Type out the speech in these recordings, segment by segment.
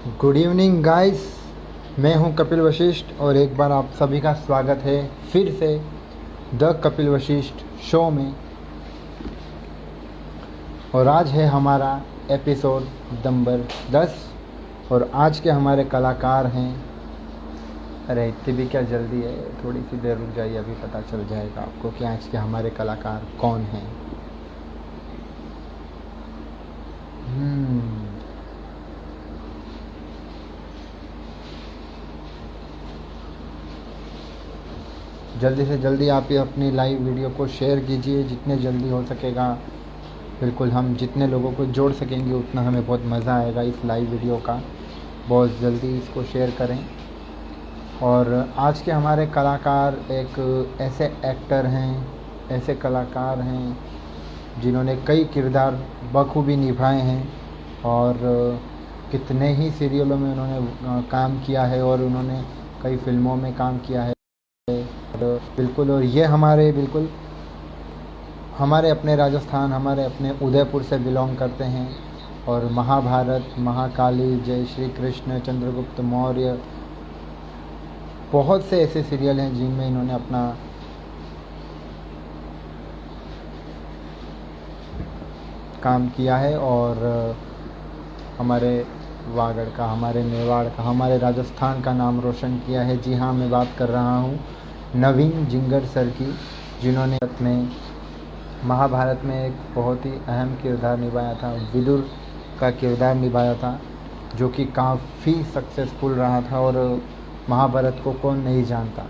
Good evening guys. मैं हूं कपिल वशिष्ठ और एक बार आप सभी का स्वागत है फिर से द कपिल वशिष्ठ शो में। और आज है हमारा एपिसोड नंबर 10 और आज के हमारे कलाकार हैं। अरे इतनी भी क्या जल्दी है, थोड़ी सी देर रुक जाइए, अभी पता चल जाएगा आपको कि आज के हमारे कलाकार कौन हैं। जल्दी से जल्दी आप ये अपनी लाइव वीडियो को शेयर कीजिए जितने जल्दी हो सकेगा। बिल्कुल, हम जितने लोगों को जोड़ सकेंगे उतना हमें बहुत मज़ा आएगा इस लाइव वीडियो का। बहुत जल्दी इसको शेयर करें। और आज के हमारे कलाकार एक ऐसे एक्टर हैं, ऐसे कलाकार हैं जिन्होंने कई किरदार बखूबी निभाए हैं और कितने ही सीरियलों में उन्होंने काम किया है और उन्होंने कई फिल्मों में काम किया है। और बिल्कुल, और ये हमारे अपने राजस्थान, हमारे अपने उदयपुर से बिलोंग करते हैं। और महाभारत, महाकाली, जय श्री कृष्ण, चंद्रगुप्त मौर्य, बहुत से ऐसे सीरियल हैं जिनमें इन्होंने अपना काम किया है। और हमारे वागड़ का, हमारे मेवाड़ का, हमारे राजस्थान का नाम रोशन किया है। जी हाँ, मैं बात कर रहा हूँ नवीन जिंगर सर की, जिन्होंने अपने महाभारत में एक बहुत ही अहम किरदार निभाया था, विदुर का किरदार निभाया था, जो कि काफ़ी सक्सेसफुल रहा था। और महाभारत को कौन नहीं जानता,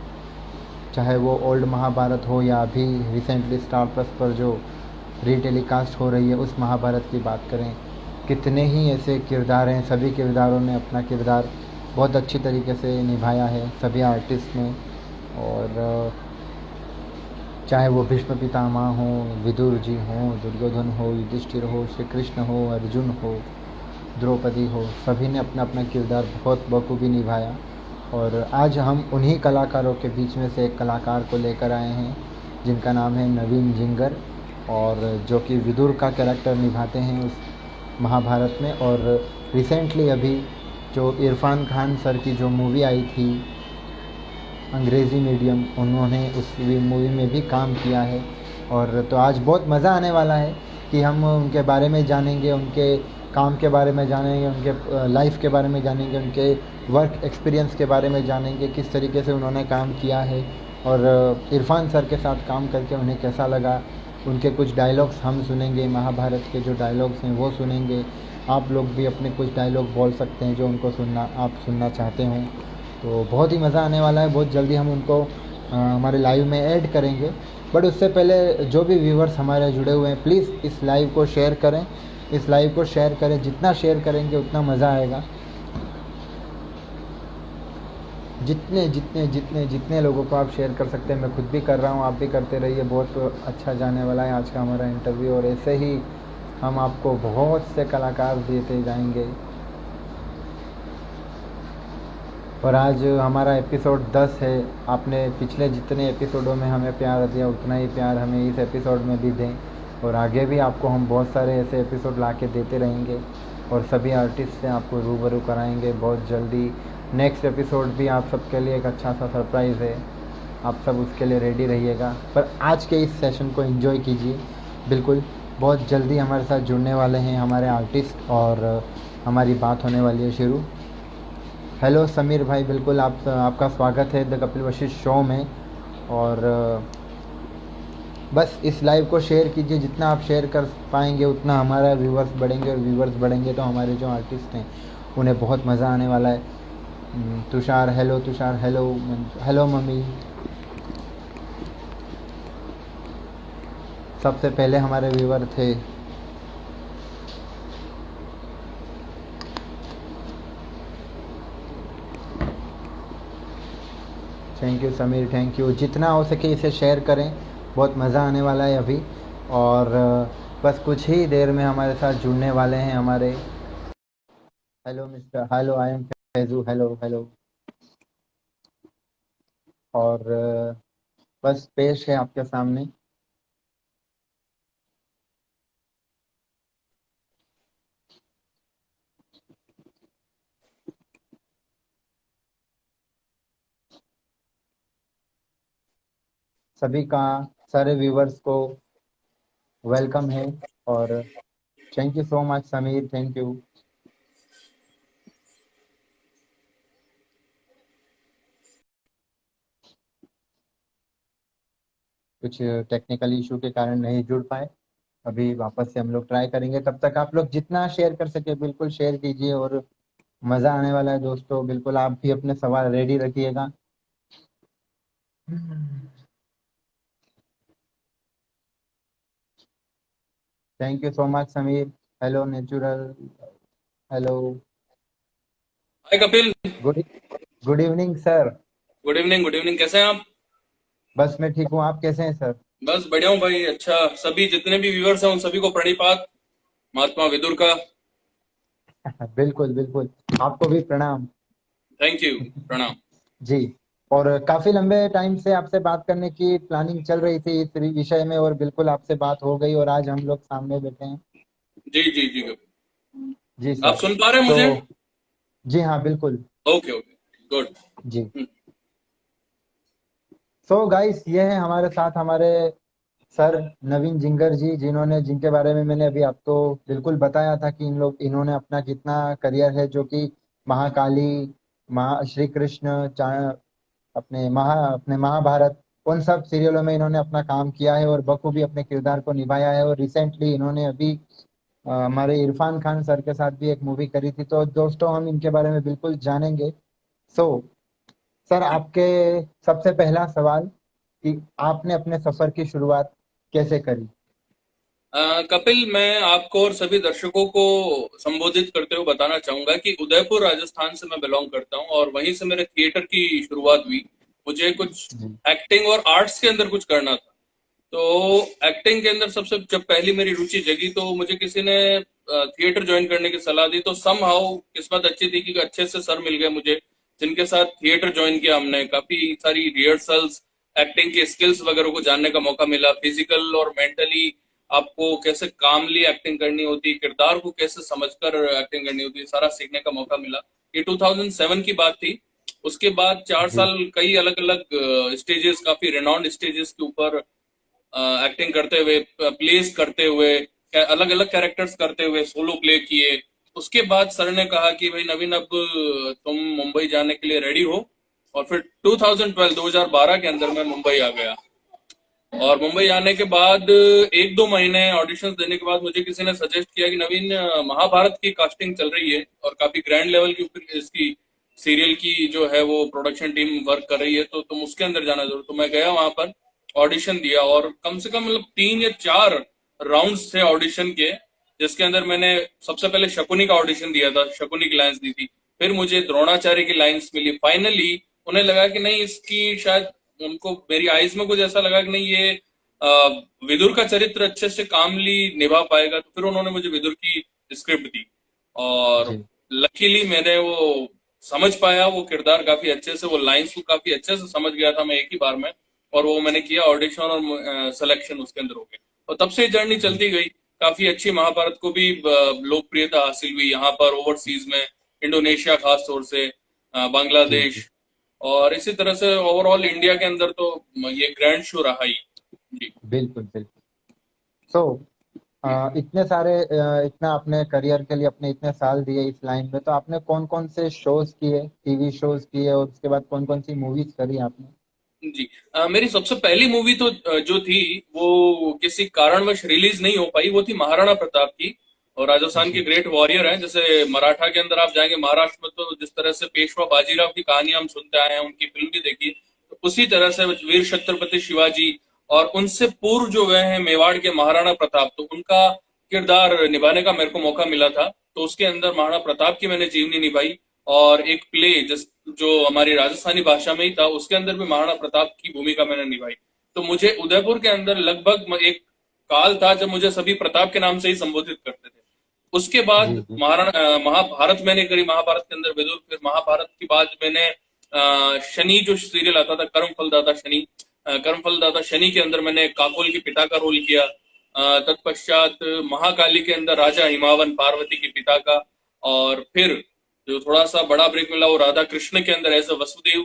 चाहे वो ओल्ड महाभारत हो या अभी रिसेंटली स्टार प्लस पर जो रीटेलीकास्ट हो रही है उस महाभारत की बात करें। कितने ही ऐसे किरदार हैं, सभी किरदारों ने अपना किरदार बहुत अच्छी तरीके से निभाया है, सभी आर्टिस्ट ने। और चाहे वो भीष्म पितामह हो, विदुर जी हों, दुर्योधन हो, युधिष्ठिर हो, श्री कृष्ण हो, अर्जुन हो, द्रौपदी हो, सभी ने अपना अपना किरदार बहुत बखूबी निभाया। और आज हम उन्हीं कलाकारों के बीच में से एक कलाकार को लेकर आए हैं जिनका नाम है नवीन जिंगर, और जो कि विदुर का कैरेक्टर निभाते हैं उस महाभारत में। और रिसेंटली अभी जो इरफान खान सर की जो मूवी आई थी अंग्रेज़ी मीडियम, उन्होंने उस मूवी में भी काम किया है। और तो आज बहुत मज़ा आने वाला है कि हम उनके बारे में जानेंगे, उनके काम के बारे में जानेंगे, उनके लाइफ के बारे में जानेंगे, उनके वर्क एक्सपीरियंस के बारे में जानेंगे, किस तरीके से उन्होंने काम किया है। और इरफान सर के साथ काम करके उन्हें कैसा लगा, उनके कुछ डायलॉग्स हम सुनेंगे, महाभारत के जो डायलॉग्स हैं वो सुनेंगे। आप लोग भी अपने कुछ डायलॉग बोल सकते हैं जो उनको आप सुनना चाहते हों। तो बहुत ही मज़ा आने वाला है। बहुत जल्दी हम उनको हमारे लाइव में ऐड करेंगे। बट उससे पहले जो भी व्यूवर्स हमारे जुड़े हुए हैं, प्लीज़ इस लाइव को शेयर करें, इस लाइव को शेयर करें। जितना शेयर करेंगे उतना मज़ा आएगा। जितने जितने जितने जितने लोगों को आप शेयर कर सकते हैं, मैं खुद भी कर रहा हूँ, आप भी करते रहिए। बहुत अच्छा जाने वाला है आज का हमारा इंटरव्यू, और ऐसे ही हम आपको बहुत से कलाकार देते जाएंगे। और आज हमारा एपिसोड 10 है। आपने पिछले जितने एपिसोडों में हमें प्यार दिया उतना ही प्यार हमें इस एपिसोड में भी दें। और आगे भी आपको हम बहुत सारे ऐसे एपिसोड ला के देते रहेंगे और सभी आर्टिस्ट से आपको रूबरू कराएंगे बहुत जल्दी। नेक्स्ट एपिसोड भी आप सबके लिए एक अच्छा सा सरप्राइज़ है, आप सब उसके लिए रेडी रहिएगा। पर आज के इस सेशन को एंजॉय कीजिए। बिल्कुल, बहुत जल्दी हमारे साथ जुड़ने वाले हैं हमारे आर्टिस्ट और हमारी बात होने वाली है शुरू। हेलो समीर भाई, बिल्कुल आपका स्वागत है द कपिल वशिष्ठ शो में। और बस इस लाइव को शेयर कीजिए, जितना आप शेयर कर पाएंगे उतना हमारा व्यूवर्स बढ़ेंगे, और व्यूवर्स बढ़ेंगे तो हमारे जो आर्टिस्ट हैं उन्हें बहुत मज़ा आने वाला है। Tushar hello, Tushar hello, hello mummy. सबसे पहले हमारे व्यूवर थे thank you Sameer, thank you. जितना हो सके इसे शेयर करें, बहुत मज़ा आने वाला है अभी। और बस कुछ ही देर में हमारे साथ जुड़ने वाले हैं हमारे hello mister, hello I am Faizu, hello hello. और बस पेश है आपके सामने सभी का, सारे व्यूवर्स को वेलकम है। और thank you so much Sameer, thank you. कुछ टेक्निकल इशू के कारण नहीं जुड़ पाए, अभी वापस से हम लोग ट्राई करेंगे। तब तक आप लोग जितना शेयर कर सके बिल्कुल शेयर कीजिए, और मज़ा आने वाला है दोस्तों। बिल्कुल आप भी अपने सवाल रेडी रखिएगा। Thank you so much Sameer. Hello natural, hello. Hi Kapil. Good good evening sir. Good evening, good evening. कैसे हैं आप? बस मैं ठीक हूँ, आप कैसे हैं सर? बस बढ़िया हूँ भाई। अच्छा, सभी जितने भी व्यूअर्स हैं उन सभी को प्रणिपात महात्मा विदुर का। बिल्कुल बिल्कुल, आपको भी प्रणाम। Thank you. प्रणाम। जी। और काफी लंबे टाइम से आपसे बात करने की प्लानिंग चल रही थी इस विषय में, और बिल्कुल आपसे बात हो गई और आज हम लोग सामने बैठे हैं। जी जी जी कपिल। जी आप सर। सुन पा रहे हैं तो मुझे? जी हाँ बिल्कुल। Okay okay, good. जी। सो गाइस, ये है हमारे साथ हमारे सर नवीन जिंगर जी, जिन्होंने, जिनके बारे में मैंने अभी आपको बिल्कुल बताया था कि इन्होंने अपना कितना करियर है, जो कि महाकाली, महा श्री कृष्ण, अपने महाभारत, उन सब सीरियलों में इन्होंने अपना काम किया है और बखूबी अपने किरदार को निभाया है। और रिसेंटली इन्होंने अभी हमारे इरफान खान सर के साथ भी एक मूवी करी थी। तो दोस्तों हम इनके बारे में बिल्कुल जानेंगे। सो सर, आपके सबसे पहला सवाल कि आपने अपने सफर की शुरुआत कैसे करी? कपिल, मैं आपको और सभी दर्शकों को संबोधित करते हुए बताना चाहूंगा कि उदयपुर राजस्थान से मैं बिलोंग करता हूं और वहीं से मेरे थिएटर की शुरुआत हुई। मुझे कुछ जी एक्टिंग और आर्ट्स के अंदर कुछ करना था। तो एक्टिंग के अंदर सबसे जब पहली मेरी रुचि जगी तो मुझे किसी ने थिएटर ज्वाइन करने की सलाह दी। तो सम हाउ किस्मत अच्छी थी कि अच्छे से सर मिल गए मुझे, जिनके साथ थिएटर ज्वाइन किया। हमने काफी सारी रिहर्सल्स, एक्टिंग के स्किल्स वगैरह को जानने का मौका मिला। फिजिकल और मेंटली आपको कैसे कामली एक्टिंग करनी होती है, किरदार को कैसे समझकर एक्टिंग करनी होती है, सारा सीखने का मौका मिला। ये 2007 की बात थी। उसके बाद चार जी साल कई अलग अलग स्टेजेस, काफी रेनाउंड स्टेजेस के ऊपर एक्टिंग करते हुए, प्लेस करते हुए, अलग अलग कैरेक्टर्स करते हुए सोलो प्ले किए। उसके बाद सर ने कहा कि भाई नवीन, अब तुम मुंबई जाने के लिए रेडी हो। और फिर 2012 के अंदर मैं मुंबई आ गया। और मुंबई आने के बाद एक दो महीने ऑडिशंस देने के बाद मुझे किसी ने सजेस्ट किया कि नवीन, महाभारत की कास्टिंग चल रही है और काफी ग्रैंड लेवल के ऊपर इसकी सीरियल की जो है वो प्रोडक्शन टीम वर्क कर रही है, तो तुम उसके अंदर जाना जरूर। तो मैं गया वहां पर, ऑडिशन दिया और कम से कम मतलब 3 या 4 राउंड्स थे ऑडिशन के, जिसके अंदर मैंने सबसे पहले शकुनी का ऑडिशन दिया था, शकुनी की लाइंस दी थी। फिर मुझे द्रोणाचार्य की लाइंस मिली। फाइनली उन्हें लगा कि नहीं, इसकी शायद, उनको मेरी आईज में कुछ ऐसा लगा कि नहीं, ये अ, विदुर का चरित्र अच्छे से कामली निभा पाएगा। तो फिर उन्होंने मुझे विदुर की स्क्रिप्ट दी और जी लकीली मैंने वो समझ पाया वो किरदार काफी अच्छे से, वो लाइंस को काफी अच्छे से समझ गया था मैं एक ही बार में। और वो मैंने किया ऑडिशन और सिलेक्शन उसके अंदर हो गया। और तब से जर्नी जी चलती गई। काफी अच्छी महाभारत को भी लोकप्रियता हासिल हुई यहाँ पर, ओवरसीज में, इंडोनेशिया खास तौर से, जी जी बांग्लादेश, और इसी तरह से ओवरऑल इंडिया के अंदर तो ये ग्रैंड शो रहा ही। जी। बिल्कुल बिल्कुल। सो इतने सारे इतना अपने करियर के लिए अपने इतने साल दिए इस लाइन में, तो आपने कौन कौन से शोज किए, टीवी शोज किए, और उसके बाद कौन कौन सी मूवीज करी आपने? जी। मेरी सबसे पहली मूवी तो जो थी वो किसी कारणवश रिलीज नहीं हो पाई। वो थी महाराणा प्रताप की। और राजस्थान के जी ग्रेट वॉरियर हैं, जैसे मराठा के अंदर आप जाएंगे, महाराष्ट्र में तो जिस तरह से पेशवा बाजीराव की कहानी हम सुनते आए हैं, उनकी फिल्म भी देखी, तो उसी तरह से वीर छत्रपति शिवाजी, और उनसे पूर्व जो गए हैं मेवाड़ के महाराणा प्रताप, तो उनका किरदार निभाने का मेरे को मौका मिला था। तो उसके अंदर महाराणा प्रताप की मैंने जीवनी निभाई। और एक प्ले जिस जो हमारी राजस्थानी भाषा में ही था, उसके अंदर भी महाराणा प्रताप की भूमिका मैंने निभाई। तो मुझे उदयपुर के अंदर लगभग एक काल था जब मुझे सभी प्रताप के नाम से ही संबोधित करते थे। उसके बाद जी जी महाभारत मैंने करी, महाभारत के अंदर विदुर। फिर महाभारत के बाद मैंने शनि जो सीरियल आता था, कर्मफलदाता शनि, कर्मफलदाता शनि के अंदर मैंने काकोल के पिता का रोल किया। तत्पश्चात महाकाली के अंदर राजा हिमावन, पार्वती के पिता का। और फिर जो थोड़ा सा बड़ा ब्रेक मिला वो राधा कृष्ण के अंदर एज अ वसुदेव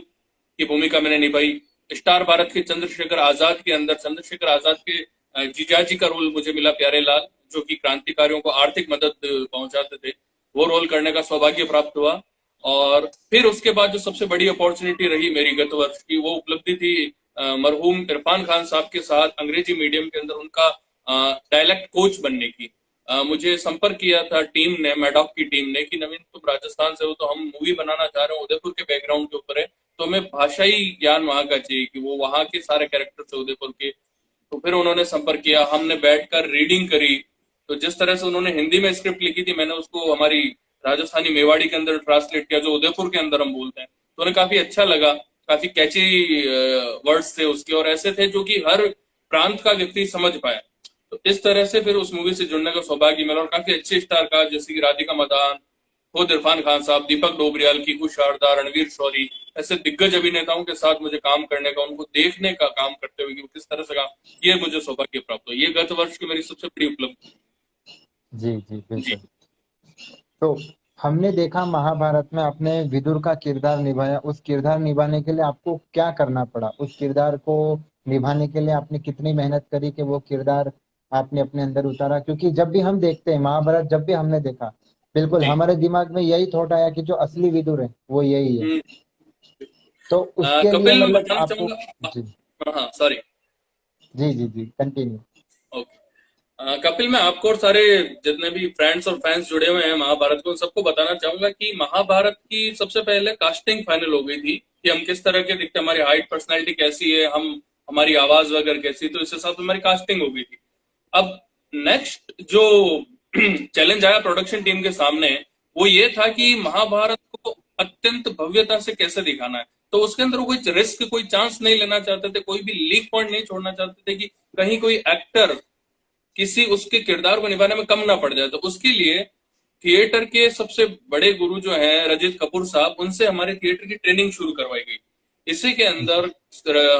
की भूमिका मैंने निभाई। स्टार भारत के चंद्रशेखर आजाद के अंदर चंद्रशेखर आजाद के जीजाजी का रोल मुझे मिला, प्यारे लाल, जो कि क्रांतिकारियों को आर्थिक मदद पहुंचाते थे, वो रोल करने का सौभाग्य प्राप्त हुआ। और फिर उसके बाद जो सबसे बड़ी अपॉर्चुनिटी रही मेरी गत वर्ष की, वो उपलब्धि थी मरहूम इरफान खान साहब के साथ अंग्रेजी मीडियम के अंदर उनका डायलेक्ट कोच बनने की। मुझे संपर्क किया था टीम ने, मैडॉक की टीम ने, कि नवीन तुम राजस्थान से हो तो हम मूवी बनाना चाह रहे हो, उदयपुर के बैकग्राउंड के ऊपर है, तो हमें भाषाई ज्ञान वहां का चाहिए कि वो वहां के सारे कैरेक्टर से उदयपुर के। तो फिर उन्होंने संपर्क किया, हमने बैठकर रीडिंग करी। तो जिस तरह से उन्होंने हिंदी में स्क्रिप्ट लिखी थी, मैंने उसको हमारी राजस्थानी मेवाड़ी के अंदर ट्रांसलेट किया, जो उदयपुर के अंदर हम बोलते हैं। तो उन्हें काफी अच्छा लगा, काफी कैची वर्ड्स थे उसके, और ऐसे थे जो कि हर प्रांत का व्यक्ति समझ पाया। तो इस तरह से फिर उस मूवी से जुड़ने का सौभाग्य मिला, और काफी अच्छे स्टार का, जैसे कि राधिका मदान, खुद इरफान खान साहब, दीपक डोबरियाल, कीकू शारदा, रणवीर शौरी, ऐसे दिग्गज अभिनेताओं के साथ मुझे काम करने का, उनको देखने का, काम करते हुए कि वो किस तरह से काम, ये मुझे सौभाग्य प्राप्त हुआ। ये गत वर्ष की मेरी सबसे बड़ी उपलब्धि। जी जी जी। बिल्कुल। तो हमने देखा महाभारत में आपने विदुर का किरदार निभाया, उस किरदार निभाने के लिए आपको क्या करना पड़ा, उस किरदार को निभाने के लिए आपने कितनी मेहनत करी कि वो किरदार आपने अपने अंदर उतारा? क्योंकि जब भी हम देखते हैं महाभारत, जब भी हमने देखा, बिल्कुल जी। हमारे दिमाग में यही थॉट आया कि जो असली विदुर है वो यही है। हम्म। तो उसके लिए कपिल, मतलब बताना आपको। चाहूंगा। जी हाँ, सॉरी। जी जी जी कंटिन्यू। ओके। कपिल, मैं आपको और सारे जितने भी फ्रेंड्स और फैंस जुड़े हुए हैं महाभारत को, उन सबको बताना चाहूंगा कि महाभारत की सबसे पहले कास्टिंग फाइनल हो गई थी कि हम किस तरह के दिखते हैं, हमारी हाइट, पर्सनैलिटी कैसी है, हम, हमारी आवाज वगैरह कैसी, तो इस हिसाब से हमारी कास्टिंग हो गई थी। अब नेक्स्ट जो चैलेंज आया प्रोडक्शन टीम के सामने, वो ये था कि महाभारत को अत्यंत भव्यता से कैसे दिखाना है। तो उसके अंदर वो कोई रिस्क, कोई चांस नहीं लेना चाहते थे, कोई भी लीक पॉइंट नहीं छोड़ना चाहते थे कि कहीं कोई एक्टर किसी उसके किरदार को निभाने में कम ना पड़ जाए। तो उसके लिए थिएटर के सबसे बड़े गुरु जो हैं रजित कपूर साहब, उनसे हमारे थिएटर की ट्रेनिंग शुरू करवाई गई। इसी के अंदर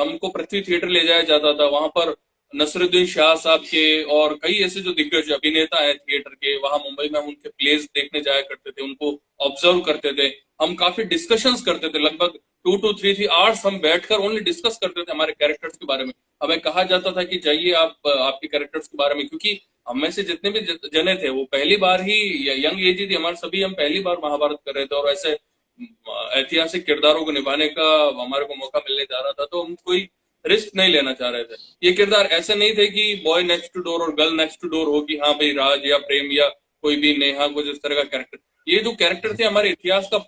हमको पृथ्वी थिएटर ले जाया जाता था, वहां पर नसरुद्दीन शाह साहब के और कई ऐसे जो दिग्गज अभिनेता हैं थिएटर के, वहां मुंबई में हम उनके प्लेस देखने जाया करते थे, उनको ऑब्जर्व करते थे। हम काफी डिस्कशंस करते थे, लगभग 2 to 3 आवर्स हम बैठकर ओनली डिस्कस करते थे हमारे कैरेक्टर्स के बारे में। हमें कहा जाता था कि जाइए आप आपके कैरेक्टर्स के बारे में, क्योंकि हम में से जितने भी जने थे वो पहली बार ही, यंग एज ही थी हमारे सभी, हम पहली बार महाभारत कर रहे थे, और ऐसे ऐतिहासिक किरदारों को निभाने का हमारे को मौका मिलने जा रहा था, तो हम कोई रिस्क नहीं लेना चाह रहे थे। ये किरदार ऐसे नहीं थे कि बॉय नेक्स्ट टू डोर और गर्ल नेक्स्ट टू डोर हो, कि हाँ भाई राज या प्रेम या कोई भी नेहा, कुछ इस तरह का कैरेक्टर। ये जो कैरेक्टर थे हमारे इतिहास का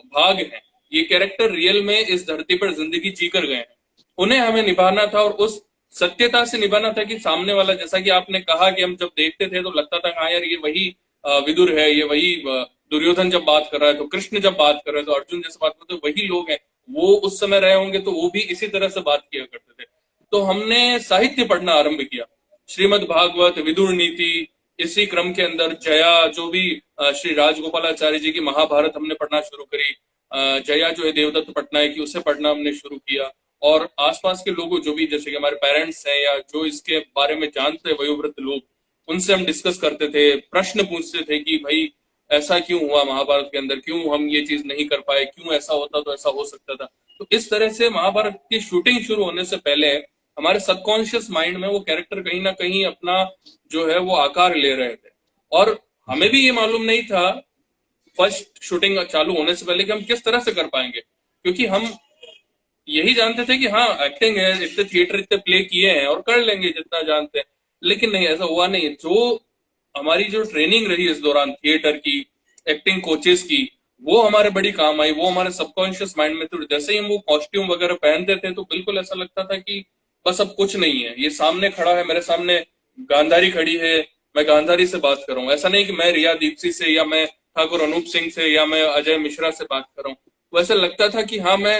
भाग है, ये कैरेक्टर रियल में इस धरती पर जिंदगी जी कर गए हैं, उन्हें हमें निभाना था, और उस सत्यता से निभाना था कि सामने वाला, जैसा कि आपने कहा कि हम जब देखते थे तो लगता था हाँ यार ये वही विदुर है, ये वही दुर्योधन जब बात कर रहा है तो कृष्ण, जब बात कर रहे हैं तो अर्जुन जैसे बात करते, तो वही लोग हैं, वो उस समय रहे होंगे तो वो भी इसी तरह से बात किया करते थे। तो हमने साहित्य पढ़ना आरंभ किया, श्रीमद् भागवत, विदुर नीति, इसी क्रम के अंदर जया, जो भी श्री राजगोपालाचार्य जी की महाभारत हमने पढ़ना शुरू करी। जया जो है देवदत्त पटनायक की, उसे पढ़ना हमने शुरू किया। और आसपास के लोगों, जो भी जैसे कि हमारे पेरेंट्स हैं या जो इसके बारे में जानते हैं वयोवृद्ध लोग, उनसे हम डिस्कस करते थे, प्रश्न पूछते थे कि भाई ऐसा क्यों हुआ महाभारत के अंदर, क्यों हम ये चीज नहीं कर पाए, क्यों ऐसा होता तो ऐसा हो सकता था। तो इस तरह से महाभारत की शूटिंग शुरू होने से पहले हमारे सबकॉन्शियस माइंड में वो कैरेक्टर कहीं ना कहीं अपना जो है वो आकार ले रहे थे, और हमें भी ये मालूम नहीं था फर्स्ट शूटिंग चालू होने से पहले कि हम किस तरह से कर पाएंगे, क्योंकि हम यही जानते थे कि हाँ एक्टिंग है, इतने थिएटर, इतने प्ले किए हैं और कर लेंगे जितना जानते हैं। लेकिन नहीं, ऐसा हुआ नहीं। जो हमारी जो ट्रेनिंग रही इस दौरान थिएटर की, एक्टिंग कोचेस की, वो हमारे बड़ी काम आई, वो हमारे सबकॉन्शियस माइंड में। तो जैसे ही हम वो कॉस्ट्यूम वगैरह पहनते थे तो बिल्कुल ऐसा लगता था कि बस अब कुछ नहीं है, ये सामने खड़ा है, मेरे सामने गांधारी खड़ी है, मैं गांधारी से बात कर रहा हूँ। ऐसा नहीं कि मैं रिया दीप्सी से या मैं ठाकुर अनूप सिंह से या मैं अजय मिश्रा से बात कर रहा हूँ। वैसे लगता था कि हाँ मैं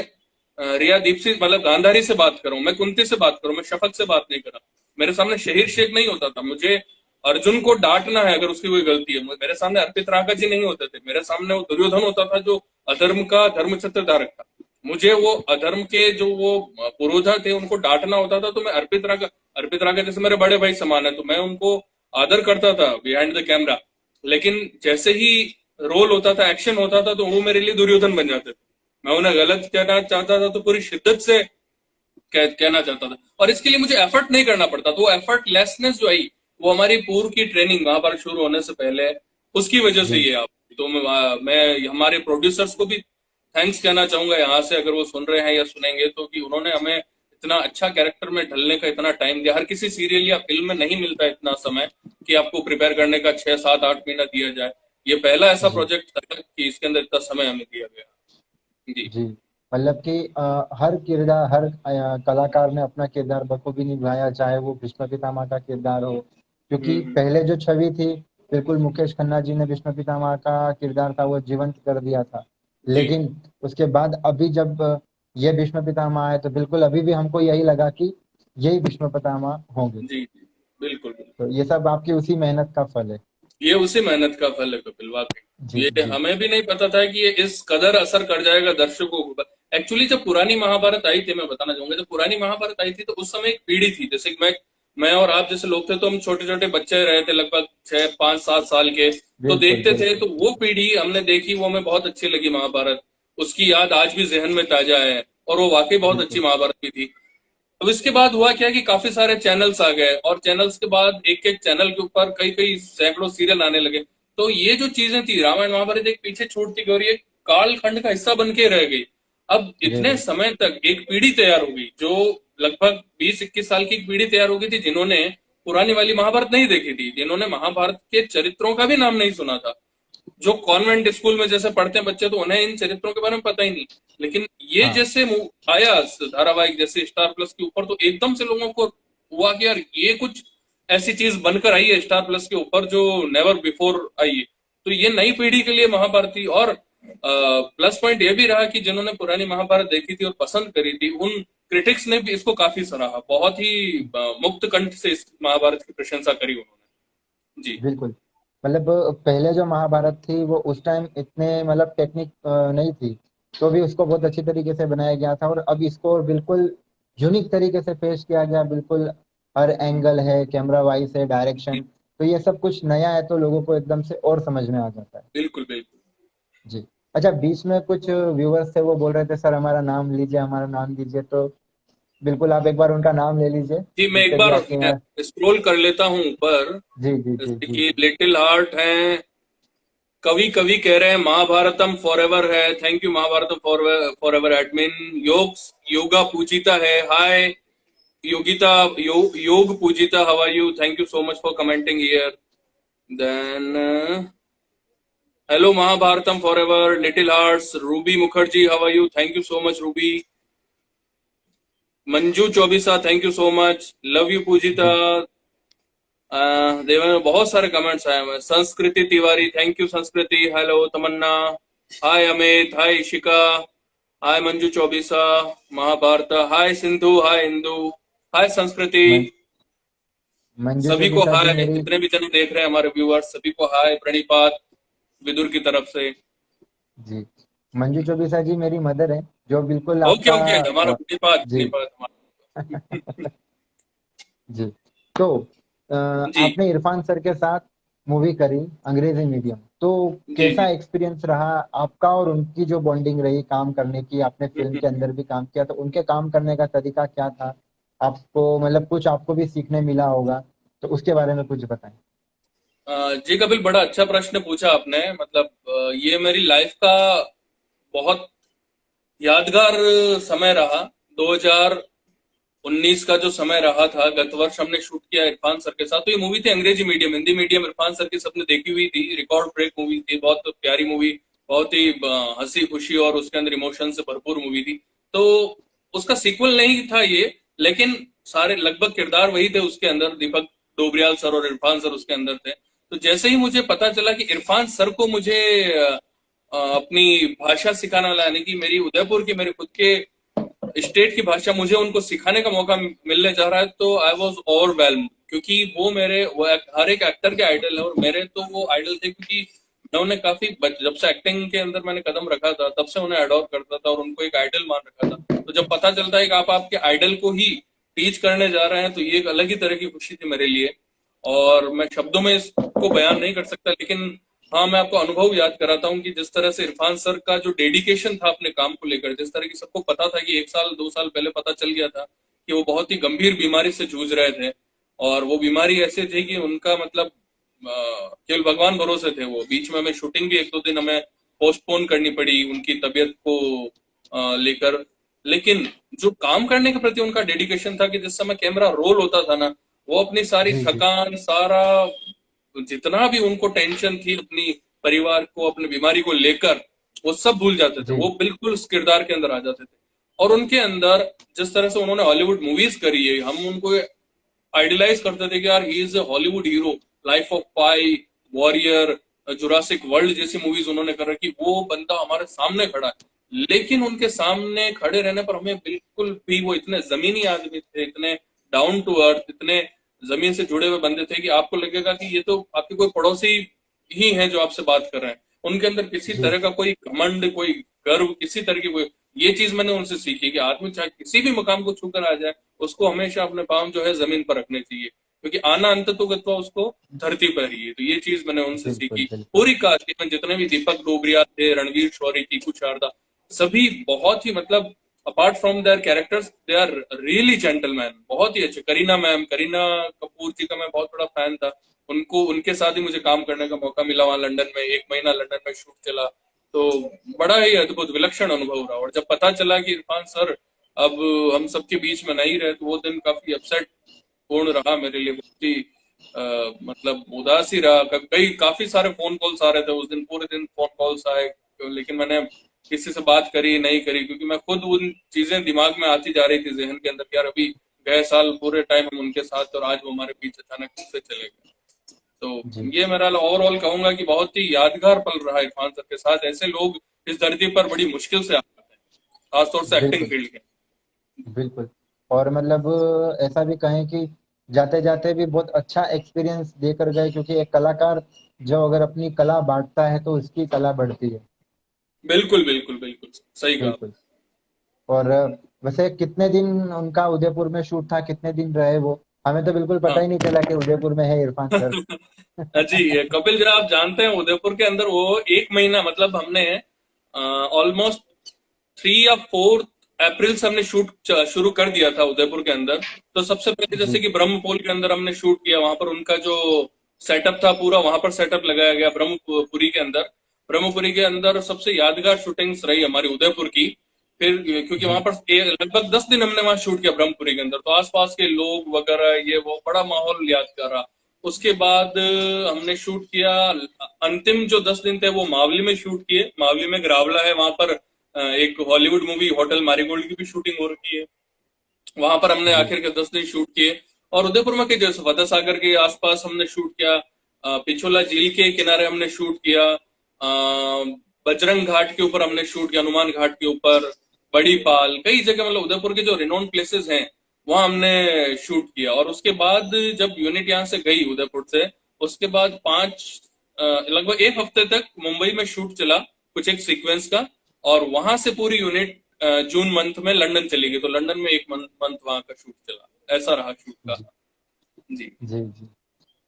रिया दीप्सी मतलब गांधारी से बात कर रहा हूँ, मैं कुंती से बात कर रहा हूँ, मैं शफक से बात नहीं कर रहा। मेरे सामने शहीर शेख नहीं होता था, मुझे अर्जुन को डांटना है अगर उसकी कोई गलती है, मेरे सामने अर्पित राघव जी नहीं होते थे, मेरे सामने वो दुर्योधन होता था जो अधर्म का धर्म छत्र धारक था। मुझे वो अधर्म के जो वो पुरोधा थे उनको डांटना होता था, तो मैं अर्पित राघव जैसे मेरे बड़े भाई समान है, तो मैं उनको आदर करता था बिहाइंड द कैमरा। लेकिन जैसे ही रोल होता था, एक्शन होता था, तो वो मेरे लिए दुर्योधन बन जाते थे। मैं उन्हें गलत कहना चाहता था तो पूरी शिद्दत से कहना चाहता था, और इसके लिए मुझे एफर्ट नहीं करना पड़ता। तो वो एफर्टलेसनेस जो आई, वो हमारी पूर्व की ट्रेनिंग महाभारत शुरू होने से पहले, उसकी वजह से जी ये आप। तो मैं हमारे प्रोड्यूसर्स को भी थैंक्स कहना चाहूंगा यहाँ से, अगर वो सुन रहे हैं या सुनेंगे तो, कि उन्होंने हमें इतना अच्छा कैरेक्टर में ढलने का इतना टाइम दिया। हर किसी सीरियल या फिल्म में नहीं मिलता इतना समय कि आपको प्रिपेयर करने का 6 7 8 महीना दिया जाए। ये पहला ऐसा जी प्रोजेक्ट था कि इसके अंदर इतना समय हमें दिया गया। जी। जी। मतलब कि हर किरदार, हर कलाकार ने अपना किरदार बखूबी निभाया, चाहे वो भीष्म पितामह का किरदार हो, क्योंकि हम्म। पहले जो छवि थी, बिल्कुल मुकेश खन्ना जी ने भीष्म पितामह का किरदार था वो जीवंत कर दिया था। जी। लेकिन उसके बाद अभी जब ये भीष्म पितामह आए, तो बिल्कुल अभी भी हमको यही लगा कि यही भीष्म पितामह होंगे। जी। जी बिल्कुल बिल्कुल। तो ये सब आपकी उसी मेहनत का फल है। ये उसी मेहनत का फल है कपिल, वाकई। जी ये जी हमें भी नहीं पता था कि ये इस कदर असर कर जाएगा दर्शकों को। एक्चुअली जब पुरानी महाभारत आई थी, मैं बताना चाहूंगा, जब पुरानी महाभारत आई थी तो उस समय एक पीढ़ी थी, जैसे कि मैं और आप जैसे लोग थे, तो हम छोटे छोटे बच्चे रहे थे, लगभग 6 5 7 साल के। तो बिल्कुल देखते थे, बिल्कुल। तो वो पीढ़ी हमने देखी, वो हमें बहुत अच्छी लगी महाभारत। उसकी याद आज भी जहन में ताजा है, और वो वाकई बहुत अच्छी बिल्कुल महाभारत भी थी। अब इसके बाद हुआ क्या कि काफी सारे चैनल्स आ गए, और चैनल्स के बाद एक एक चैनल के ऊपर कई कई सैकड़ों सीरियल आने लगे। तो ये जो चीजें थी, रामायण महाभारत एक पीछे छूटती गई और ये काल खंड का हिस्सा बन के रह गई। अब जी इतने जी समय तक एक पीढ़ी तैयार हो गई, जो लगभग 20 21 साल की एक पीढ़ी तैयार हो गई थी, जिन्होंने पुरानी वाली महाभारत नहीं देखी थी, जिन्होंने महाभारत के चरित्रों का भी नाम नहीं सुना था। जो कॉन्वेंट स्कूल में जैसे पढ़ते हैं बच्चे, तो उन्हें इन चरित्रों के बारे में पता ही नहीं। लेकिन ये हाँ जैसे आया धारावाहिक जैसे स्टार प्लस के ऊपर, तो एकदम से लोगों को हुआ कि यार ये कुछ ऐसी चीज बनकर आई है स्टार प्लस के ऊपर जो नेवर बिफोर आई है। तो ये नई पीढ़ी के लिए महाभारती, और प्लस पॉइंट ये भी रहा कि जिन्होंने पुरानी महाभारत देखी थी और पसंद करी थी, उन क्रिटिक्स ने भी इसको काफी सराहा। बहुत ही मुक्त कंठ से इस महाभारत की प्रशंसा करी उन्होंने। जी। बिल्कुल। मतलब पहले जो महाभारत थी वो उस टाइम इतने मतलब टेक्निक नहीं थी, तो भी उसको बहुत अच्छी तरीके से बनाया गया था। और अब इसको बिल्कुल यूनिक तरीके से पेश किया गया। बिल्कुल हर एंगल है, कैमरा वाइज है, डायरेक्शन, तो ये सब कुछ नया है, तो लोगों को एकदम से और समझ में आ जाता है। बिल्कुल बिल्कुल। जी। अच्छा, बीच में कुछ व्यूअर्स थे, वो बोल रहे थे सर हमारा नाम लीजिए, हमारा नाम लीजिए, तो बिल्कुल आप एक बार उनका नाम ले लीजिए, जी, मैं एक जितने भी बार आपके यहाँ। स्क्रॉल कर लेता हूँ ऊपर। जी जी जी जैसे जी कि लिटिल हार्ट है, कवि कवि कह रहे हैं महाभारतम फॉरएवर है, thank you Mahabharatam forever admin. Yog Yoga Pujita है, hi Yogita, Yog Pujita, how are you, thank you so much for commenting here. Then hello Mahabharatam forever, little hearts, Ruby Mukherjee, how are you, thank you so much Ruby. Manju Chaubisa, thank you so much, love you Pujita. जी देवन में बहुत सारे comments आए हुए हैं। Sanskriti Tiwari, thank you Sanskriti. Hello तमन्ना, हाय अमित, हाय इशिका, हाय मंजू चौबीसा, महाभारत, हाय सिंधु, हाय इंदु, हाय संस्कृति। मन, मंजू सभी को चोबिसा जी हाय, मेरी। जितने भी जन देख रहे हैं हमारे व्यूअर्स, सभी को हाय, प्रणिपात विदुर की तरफ से। जी, मंजू चोबिसा जी मेरी मदर है, जो बिल्कुल ओके आपका ओके, हमारा प्रणिपात जी प्रणिपात हमारा। जी। तो जी। आपने इरफान सर के साथ मूवी करी अंग्रेजी मीडियम, तो जी कैसा जी। एक्सपीरियंस रहा आपका और उनकी जो बॉन्डिंग रही काम करने की? आपने फिल्म के अंदर भी काम किया, तो उनके काम करने का तरीका क्या था आपको? मतलब कुछ आपको भी सीखने मिला होगा, तो उसके बारे में कुछ बताएं। जी कपिल, बड़ा अच्छा प्रश्न पूछा आपने। मतलब ये मेरी लाइफ का बहुत यादगार समय रहा। 2019 का जो समय रहा था, गत वर्ष हमने शूट किया इरफान सर के साथ। तो ये मूवी थी अंग्रेजी medium, Hindi medium, Irfan sir की सबने देखी हुई थी। रिकॉर्ड ब्रेक मूवी थी, बहुत प्यारी मूवी, बहुत ही हंसी खुशी और उसके अंदर इमोशन से भरपूर मूवी थी। तो उसका सीक्वल नहीं था ये, लेकिन सारे लगभग किरदार वही थे उसके अंदर। दीपक डोबरियाल सर और इरफान सर उसके अंदर थे। तो जैसे ही मुझे पता चला कि इरफान सर को मुझे अपनी भाषा सिखाना, यानी कि मेरी उदयपुर की, मेरे खुद के स्टेट की भाषा मुझे उनको सिखाने का मौका मिलने जा रहा है, तो आई वॉज ओवरवेल्म। क्योंकि वो हर एक एक्टर के आइडल है, और मेरे तो वो आइडल थे, क्योंकि मैं उन्हें काफी जब से एक्टिंग के अंदर मैंने कदम रखा था, तब से उन्हें अडोर करता था और उनको एक आइडल मान रखा था। तो जब पता चलता है कि आप आपके आइडल को ही टीच करने जा रहे हैं, तो ये एक अलग ही तरह की खुशी थी मेरे लिए। और मैं शब्दों में इसको बयान नहीं कर सकता, लेकिन हाँ, मैं आपको अनुभव याद कराता हूँ कि जिस तरह से इरफान सर का जो डेडिकेशन था अपने काम को लेकर, जिस तरह की सबको पता था कि 1 साल 2 साल पहले पता चल गया था कि वो बहुत ही गंभीर बीमारी से जूझ रहे थे, और वो बीमारी ऐसी थी कि उनका मतलब केवल भगवान भरोसे थे। वो बीच में हमें शूटिंग भी 1 2 दिन हमें पोस्टपोन करनी पड़ी उनकी तबीयत को लेकर। लेकिन जो काम करने के प्रति उनका डेडिकेशन था कि जिस समय कैमरा रोल होता था ना, वो अपनी सारी जी जी थकान, सारा जितना भी उनको टेंशन थी अपनी परिवार को, अपनी बीमारी को लेकर, वो सब भूल जाते थे। जी वो बिल्कुल उस किरदार के अंदर आ जाते थे। और उनके अंदर जिस तरह से उन्होंने हॉलीवुड मूवीज करी है, हम उनको आइडियलाइज करते थे कि यार he is a Hollywood hero. Life of pi, warrior, Jurassic world जैसी मूवीज उन्होंने कर रखी। वो बंदा हमारे सामने खड़ा है, लेकिन उनके सामने खड़े रहने पर हमें बिल्कुल भी, वो इतने जमीनी आदमी थे, इतने डाउन टू अर्थ, इतने जमीन से जुड़े हुए बंदे थे कि आपको लगेगा कि ये तो आपके कोई पड़ोसी ही हैं जो आपसे बात कर रहे हैं। उनके अंदर किसी जी तरह का कोई घमंड, कोई गर्व, किसी तरह की कोई, ये चीज मैंने उनसे सीखी कि आदमी चाहे किसी भी मुकाम को छूकर आ जाए, उसको हमेशा अपने पाँव जो है जमीन पर रखने चाहिए, क्योंकि आना अंततोगत्वा उसको धरती पर ही है। तो ये चीज मैंने उनसे बिल्कुल सीखी। बिल्कुल। पूरी कास्ट, इवन जितने भी दीपक डोबरिया थे, रणवीर शौरी, कीकू शारदा, सभी बहुत ही मतलब apart from there characters they are really gentleman, बहुत ही अच्छे। करीना मैम, करीना कपूर जी का मैं बहुत बड़ा फैन था। उनको, उनके साथ ही मुझे काम करने का मौका मिला वहां लंदन में। 1 महीना लंदन में शूट चला, तो बड़ा ही अद्भुत विलक्षण अनुभव रहा। और जब पता चला कि इरफान सर अब हम सबके बीच में नहीं रहे, तो वो दिन काफी अपसेट पूर्ण रहा मेरे लिए। बहुत ही मतलब उदास ही रहा। कई काफी सारे फोन कॉल्स आ रहे थे उस दिन, पूरे दिन फोन कॉल्स आए, लेकिन मैंने किसी से बात करी नहीं करी, क्योंकि मैं खुद उन चीजें दिमाग में आती जा रही थी जहन के अंदर कि यार अभी गए साल पूरे टाइम हम उनके साथ थे, और आज वो हमारे बीच अचानक से चले गए। तो जी ये मेरा ओवरऑल कहूंगा कि बहुत ही यादगार पल रहा इरफान सर के साथ। ऐसे लोग इस धरती पर बड़ी मुश्किल से आ पाते हैं, खासतौर से एक्टिंग बिल्कुल फील्ड के। बिल्कुल। और मतलब ऐसा भी कहें कि जाते जाते भी बहुत अच्छा एक्सपीरियंस देकर गए, क्योंकि एक कलाकार जो अगर अपनी कला बांटता है तो उसकी कला बढ़ती है। बिल्कुल बिल्कुल बिल्कुल, सही कहा। बिल्कुल। और वैसे कितने दिन उनका उदयपुर में शूट था, कितने दिन रहे वो? हमें तो बिल्कुल पता हाँ। ही नहीं चला कि उदयपुर में है इरफान सर। जी, ये कपिल जरा आप जानते हैं उदयपुर के अंदर वो 1 महीना, मतलब हमने ऑलमोस्ट 3 या 4 अप्रैल से हमने शूट शुरू कर दिया था उदयपुर के अंदर। तो सबसे पहले जैसे जी कि ब्रह्मपुल के अंदर हमने शूट किया, वहां पर उनका जो सेटअप था पूरा वहां पर सेटअप लगाया गया ब्रह्मपुरी के अंदर। ब्रह्मपुरी के अंदर सबसे यादगार शूटिंग्स रही हमारी उदयपुर की। फिर क्योंकि वहां जी पर लगभग 10 दिन हमने वहां शूट किया ब्रह्मपुरी के अंदर, तो आसपास के लोग वगैरह ये वो बड़ा माहौल यादगार रहा। उसके बाद हमने शूट किया, अंतिम जो 10 दिन थे वो मावली में शूट किए। मावली में ग्रावला है, वहां पर एक हॉलीवुड मूवी होटल मैरीगोल्ड की भी शूटिंग हो रखी है। वहां पर हमने जी आखिर के 10 दिन शूट किए। और उदयपुर में के जैसे फतेह सागर के आसपास हमने शूट किया, पिछोला झील के किनारे हमने शूट किया, बजरंग घाट के ऊपर हमने शूट किया, हनुमान घाट के ऊपर, बड़ी पाल, कई जगह मतलब उदयपुर के जो रिनोन प्लेसेस हैं वहां हमने शूट किया। और उसके बाद जब यूनिट यहाँ से गई उदयपुर से, उसके बाद लगभग 1 हफ्ते तक मुंबई में शूट चला कुछ एक सीक्वेंस का। और वहां से पूरी यूनिट जून मंथ में लंदन चली गई, तो लंदन में 1 मंथ वहां का शूट चला। ऐसा रहा शूट का। जी जी जी जी।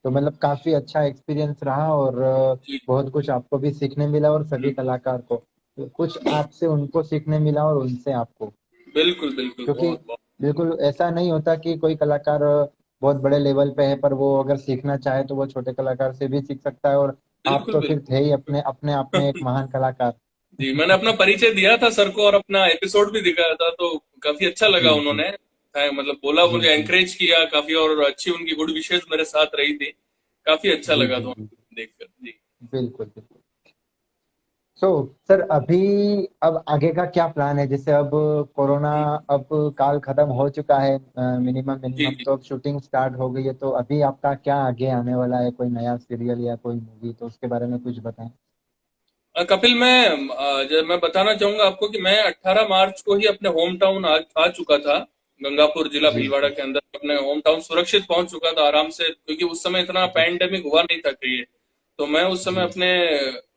तो मतलब काफी अच्छा एक्सपीरियंस रहा, और जी। बहुत कुछ आपको भी सीखने मिला, और सभी कलाकार को तो कुछ आपसे उनको सीखने मिला और उनसे आपको। बिल्कुल बिल्कुल, क्योंकि बहुत बहुत। बिल्कुल ऐसा नहीं होता कि कोई कलाकार बहुत बड़े लेवल पे है पर वो अगर सीखना चाहे तो वो छोटे कलाकार से भी सीख सकता है, और आप बिल्कुल तो फिर बिल्कुल थे ही बिल्कुल। अपने अपने आप में एक महान कलाकार। जी, मैंने अपना परिचय दिया था सर को और अपना एपिसोड भी दिखाया था, तो काफी अच्छा लगा जी जी उन्होंने। मतलब बोला, जी मुझे जी एनकरेज किया काफी, और अच्छी उनकी गुड विशेष मेरे साथ रही थी। काफी अच्छा जी लगा जी था जी उनको देखकर। जी। बिल्कुल बिल्कुल। सो सर, अभी अब आगे का क्या प्लान है? जैसे अब कोरोना, हम्म, अब काल खत्म हो चुका है, मिनिमम जी मिनिमम जी। तो अब शूटिंग स्टार्ट हो गई है, तो अभी आपका क्या आगे आने वाला है? कोई नया सीरियल या कोई मूवी, तो उसके बारे में कुछ बताएं। कपिल, मैं बताना चाहूंगा आपको कि मैं 18 मार्च को ही अपने होम टाउन आ चुका था। गंगापुर जिला जी भीलवाड़ा जी के अंदर अपने होम टाउन सुरक्षित पहुंच चुका था आराम से, क्योंकि उस समय इतना जी पैंडेमिक हुआ नहीं था कहीं। तो मैं उस समय जी अपने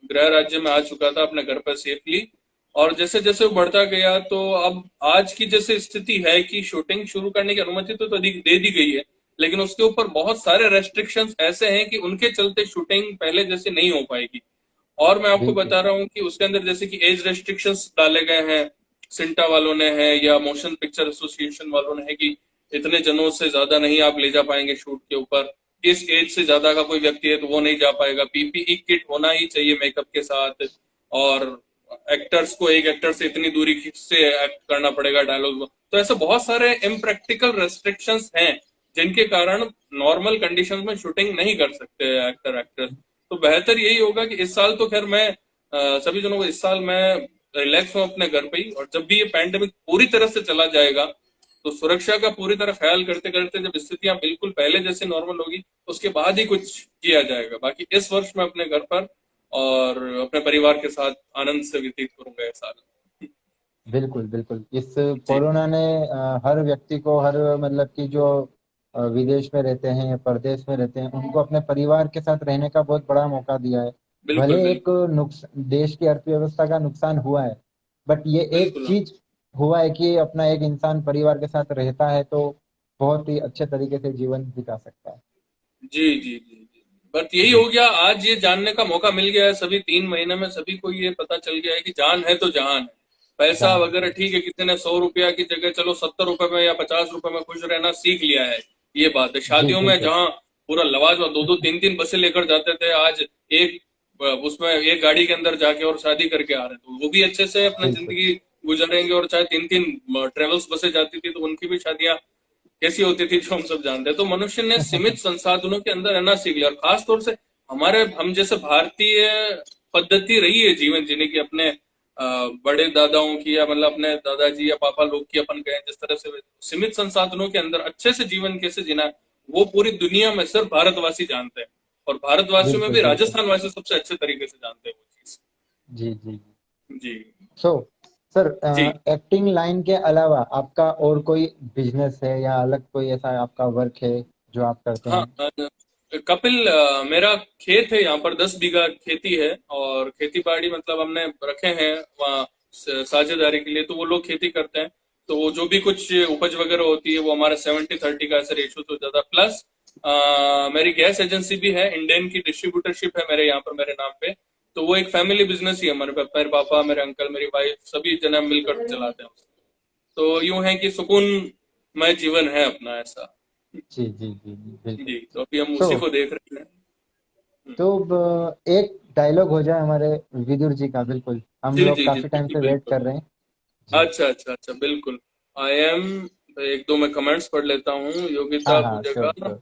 गृह राज्य में आ चुका था, अपने घर पर सेफली। और जैसे जैसे वो बढ़ता गया, तो अब आज की जैसे स्थिति है कि शूटिंग शुरू करने की अनुमति तो दे दी गई है, लेकिन उसके ऊपर बहुत सारे रेस्ट्रिक्शंस ऐसे हैं कि उनके चलते शूटिंग पहले जैसे नहीं हो पाएगी। और मैं आपको बिल्कुल बता रहा हूँ कि उसके अंदर जैसे कि एज रेस्ट्रिक्शंस डाले गए हैं, सिंटा वालों ने है या मोशन पिक्चर एसोसिएशन वालों ने है कि इतने जनों से ज्यादा नहीं आप ले जा पाएंगे शूट के ऊपर, इस एज से ज्यादा का कोई व्यक्ति है तो वो नहीं जा पाएगा, पीपीई किट होना ही चाहिए मेकअप के साथ, और एक्टर्स को एक एक्टर से इतनी दूरी से एक्ट करना पड़ेगा डायलॉग। तो ऐसे बहुत सारे इम्प्रैक्टिकल रेस्ट्रिक्शंस हैं जिनके कारण नॉर्मल कंडीशंस में शूटिंग नहीं कर सकते एक्टर एक्ट्रेस। तो बेहतर यही होगा कि इस साल तो खैर मैं सभी जनों को, इस साल मैं रिलैक्स हूँ अपने घर पे ही, और जब भी ये पैंडेमिक पूरी तरह से चला जाएगा तो सुरक्षा का पूरी तरह ख्याल करते करते जब स्थितियां बिल्कुल पहले जैसे नॉर्मल होगी उसके बाद ही कुछ किया जाएगा। बाकी इस वर्ष मैं अपने घर पर और अपने परिवार के साथ आनंद से व्यतीत करूंगा ये साल। बिल्कुल बिल्कुल। इस जी कोरोना ने हर व्यक्ति को, हर मतलब कि जो विदेश में रहते हैं या परदेश में रहते हैं, उनको अपने परिवार के साथ रहने का बहुत बड़ा मौका दिया है। बिल्कुल भले एक बिल्कुल देश की अर्थव्यवस्था का नुकसान हुआ है, बट ये एक बिल्कुल। हाँ चीज हुआ है कि अपना एक इंसान परिवार के साथ रहता है तो बहुत ही अच्छे तरीके से जीवन बिता सकता है। जी जी जी जी। बट यही हो जी गया, आज ये जानने का मौका मिल गया है, सभी 3 महीने में सभी को ये पता चल गया है कि जान है तो जहान है। पैसा जान वगैरह ठीक है, किसी ने 100 रुपया की जगह चलो 70 रुपए में या 50 रुपए में खुश रहना सीख लिया है। ये बात है, जी शादियों में बिल्कुल जहाँ पूरा लवाजमा दो दो तीन तीन बसें लेकर जाते थे, आज एक उसमें एक गाड़ी के अंदर जाके और शादी करके आ रहे हैं, तो वो भी अच्छे से अपना बिल्कुल जिंदगी गुजारेंगे। और चाहे 3 3 ट्रेवल्स बसें जाती थी तो उनकी भी शादियां कैसी होती थी जो हम सब जानते हैं। तो मनुष्य ने सीमित संसाधनों के अंदर रहना सीख लिया, और खास तौर से हमारे हम जैसे भारतीय पद्धति रही है जीवन जीने की, अपने बड़े दादाओं की या मतलब अपने दादाजी या पापा लोग की अपन कहें, जिस तरह से सीमित संसाधनों के अंदर अच्छे से जीवन कैसे जीना है, वो पूरी दुनिया में सिर्फ भारतवासी जानते हैं। और भारतवासियों में बिल्कुल भी बिल्कुल। राजस्थान वासी सबसे अच्छे तरीके से जानते हैं वो चीज। जी जी। जी सो सर, जी। एक्टिंग लाइन के अलावा आपका और कोई बिजनेस है या अलग कोई ऐसा आपका वर्क है जो आप करते हाँ हैं? कपिल, मेरा खेत है यहाँ पर, 10 बीघा खेती है, और खेती बाड़ी मतलब हमने रखे हैं वहाँ साझेदारी के लिए, तो वो लोग खेती करते हैं। तो वो जो भी कुछ उपज वगैरह होती है वो हमारे 70-30 का ऐसे रेशो तो ज्यादा, प्लस मेरी गैस एजेंसी भी है, इंडियन की डिस्ट्रीब्यूटरशिप है मेरे यहाँ पर मेरे नाम पे। तो वो एक फैमिली बिजनेस ही है, हमारे मेरे पापा, मेरे अंकल, मेरी वाइफ, सभी जने मिलकर चलाते हैं उसको। तो यूं है कि सुकूनमय जीवन है अपना ऐसा। जी जी जी जी बिल्कुल। जी, तो अभी हम सो उसी को देख रहे हैं। तो एक डायलॉग हो जाए हमारे विदुर जी का, बिल्कुल हम जी लोग जी जी काफी टाइम बिल्कुल से वेट बिल्कुल। कर रहे हैं। जी। अच्छा अच्छा अच्छा, बिल्कुल। आई एम, एक दो मैं कमेंट्स पढ़ लेता हूँ। हाँ योगिता हाँ, sure Bhujaga, sure.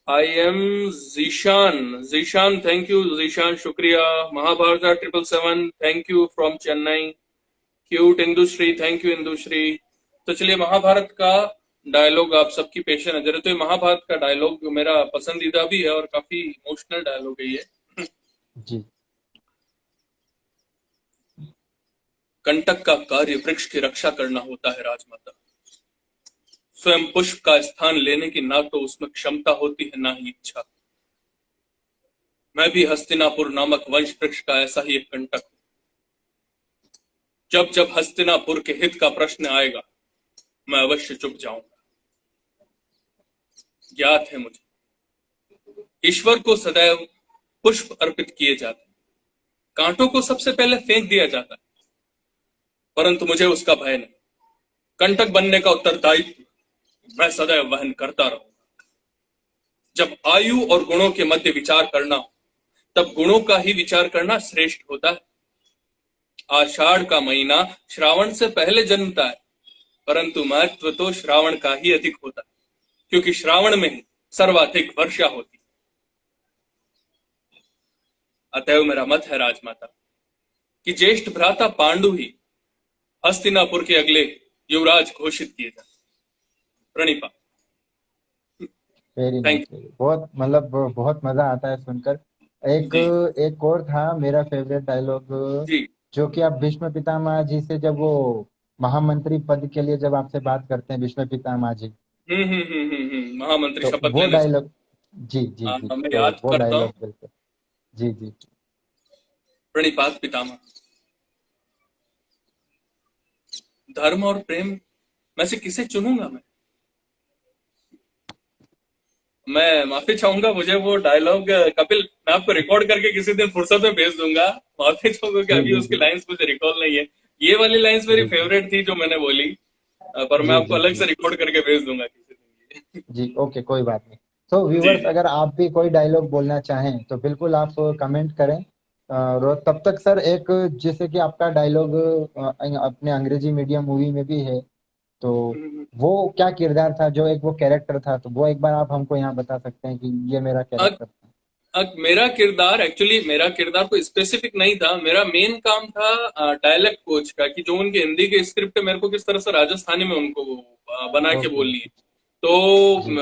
I am Zeeshan, Zeeshan thank you, Zeeshan शुक्रिया। Mahabharat 777 thank you from Chennai. Cute Indushree, thank you Indushree. तो चलिए, महाभारत का डायलॉग आप सबकी पेश नजर है, तो ये महाभारत का डायलॉग जो मेरा पसंदीदा भी है और काफी इमोशनल डायलॉग है ये। जी कंटक का कार्य वृक्ष की रक्षा करना होता है राजमाता। स्वयं पुष्प का स्थान लेने की ना तो उसमें क्षमता होती है ना ही इच्छा। मैं भी हस्तिनापुर नामक वंश वृक्ष का ऐसा ही एक कंटक हूं। जब जब हस्तिनापुर के हित का प्रश्न आएगा मैं अवश्य चुप जाऊंगा। ज्ञात है मुझे, ईश्वर को सदैव पुष्प अर्पित किए जाते हैं, कांटों को सबसे पहले फेंक दिया जाता है, परंतु मुझे उसका भय नहीं। कंटक बनने का उत्तरदायित्व मैं सदैव वहन करता रहूंगा। जब आयु और गुणों के मध्य विचार करना हो तब गुणों का ही विचार करना श्रेष्ठ होता है। आषाढ़ का महीना श्रावण से पहले जन्मता है, परंतु महत्व तो श्रावण का ही अधिक होता है, क्योंकि श्रावण में ही सर्वाधिक वर्षा होती है। अतएव मेरा मत है राजमाता कि ज्येष्ठ भ्राता पांडु ही हस्तिनापुर के अगले युवराज घोषित किए जाए। प्रणिपा। वेरी नाइस, थैंक बहुत मतलब बहुत मजा आता है सुनकर। एक यू। जी एक और था मेरा फेवरेट डायलॉग, जी। जो कि आप भीष्म पितामह जी से जब वो महामंत्री पद के लिए जब आपसे बात करते हैं भीष्म पितामह जी, महामंत्री तो शपथ वो लेने से। डायलॉग। जी जी जी, मैं तो याद वो करता हूँ। डायलॉग बिल्कुल। जी जी प्रणिपात पितामह, धर्म और प्रेम में से किसे चुनूंगा मैं? मैं माफी चाहूंगा, मुझे वो डायलॉग कपिल मैं आपको रिकॉर्ड करके किसी दिन फुर्सत में भेज दूंगा। माफी चाहूंगा कि जी अभी जी उसकी जी लाइंस मुझे रिकॉल नहीं है। ये वाली लाइंस मेरी जी जी फेवरेट थी जो मैंने बोली। पर मैं जी आपको जी अलग जी से रिकॉर्ड करके भेज दूंगा किसी दिन जी ओके, कोई बात नहीं। तो जी व्यूवर्स, जी। अगर आप भी कोई डायलॉग बोलना चाहें तो बिल्कुल आप कमेंट करें। और तब तक सर, एक जैसे कि आपका डायलॉग अपने अंग्रेजी मीडियम मूवी में भी है, तो हम्म। वो क्या किरदार था, जो एक वो कैरेक्टर था, तो वो एक बार आप हमको यहाँ बता सकते हैं कि ये मेरा कैरेक्टर था। मेरा किरदार एक्चुअली, मेरा किरदार कोई स्पेसिफिक नहीं था। मेरा मेन काम था डायलेक्ट कोच का, कि जो उनकी हिंदी के स्क्रिप्ट है मेरे को किस तरह से राजस्थानी में उनको बना के ओके बोलनी है। ओके। तो जी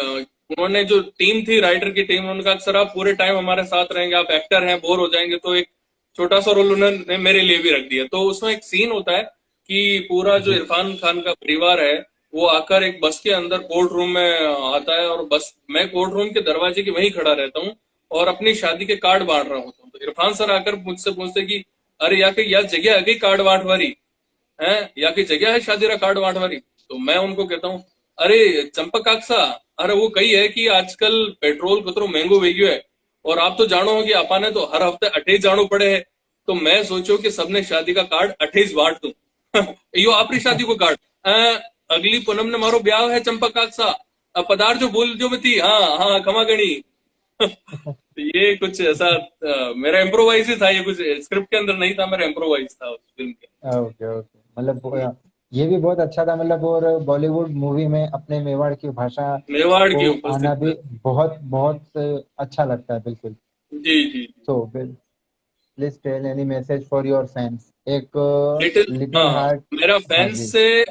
उन्होंने जो टीम थी, राइटर की टीम, उन्होंने कहा सर आप पूरे टाइम हमारे साथ रहेंगे, आप एक्टर हैं, बोर हो जाएंगे, तो एक छोटा सा रोल उन्होंने मेरे लिए भी रख दिया। तो उसमें एक सीन होता है कि पूरा जो जी इरफान खान का परिवार है वो आकर एक बस के अंदर कोर्ट रूम में आता है, और बस मैं कोर्ट रूम के दरवाजे के वहीं खड़ा रहता हूँ और अपनी शादी के कार्ड बांट रहा होता हूँ। तो इरफान सर आकर मुझसे पूछते कि अरे या कि यार जगह आ गई कार्ड बांट वाली है, या की जगह है शादी रा कार्ड बांटवारी। तो मैं उनको कहता हूँ अरे चंपक काकसा, अरे वो कही है कि आजकल पेट्रोल कतरो महंगो हो गयो है, और आप तो जानो हो कि अपाने तो हर हफ्ते 28 जानो पड़े है। तो मैं सोचो कि सबने शादी का कार्ड 28 बांट दूं। यो आपरी शादी को कार्ड, अगली पूनम ने मारो ब्याह है चंपक काकसा, अब पदार जो बोल जो में थी, हाँ हाँ खमा गणी। तो ये कुछ ऐसा मेरा इम्प्रोवाइज ही था, ये कुछ स्क्रिप्ट के अंदर नहीं था, मेरा इम्प्रोवाइज था उस फिल्म के ओके ओके, मतलब अंदर। ये भी बहुत अच्छा था, मतलब। और बॉलीवुड मूवी में अपने मेवाड़ की भाषा मेवाड़ को की आना भी उपस्थिति। बहुत बहुत अच्छा लगता है, बिल्कुल। जी जी। So please tell any message for your fans, एक लिटिल, लिटिल हाँ, हार्ट। मेरा हाँ फैंस जी से